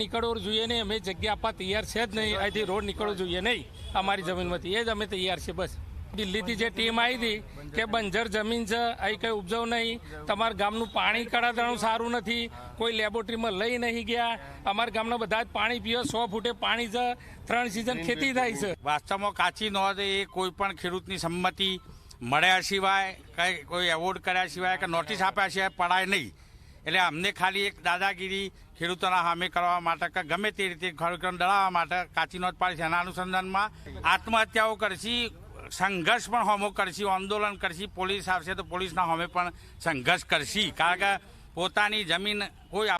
નીકળવો જોઈએ નહીં, અમે જગ્યા આપવા તૈયાર છે જ નહીં, અહીંથી રોડ નીકળવો જોઈએ નહીં અમારી જમીનમાંથી, એ જ અમે તૈયાર છે બસ. દિલ્હીથી જે ટીમ આવી હતી કે બંજર જમીન છે, અહીં કંઈ ઉપજાવ નહીં, તમારા ગામનું પાણી કડાદરાનું સારું નથી, કોઈ લેબોરેટરીમાં લઈ નહીં ગયા, અમારા ગામના બધા જ પાણી પીવે, 100 ફૂટે પાણી છે, 3 સિઝન ખેતી થાય છે. વાસ્તવમાં કાચી નોંધ એ કોઈ પણ ખેડૂતની સંમતિ મળ્યા સિવાય, કોઈ એવોર્ડ કર્યા સિવાય કે નોટિસ આપ્યા સિવાય પડાય નહીં. એટલે અમને ખાલી એક દાદાગીરી ખેડૂતોના સામે કરવા માટે કે ગમે તે રીતે ખેડૂતોને ડરાવવા માટે કાચી નોંધ પાડી છે. એના અનુસંધાનમાં આત્મહત્યાઓ કરશી, સંઘર્ષ પણ હોમો કરશી, આંદોલન કરશી, પોલીસ આવશે તો પોલીસના હોમે પણ સંઘર્ષ કરશી, કારણ કે પોતાની જમીન કોઈ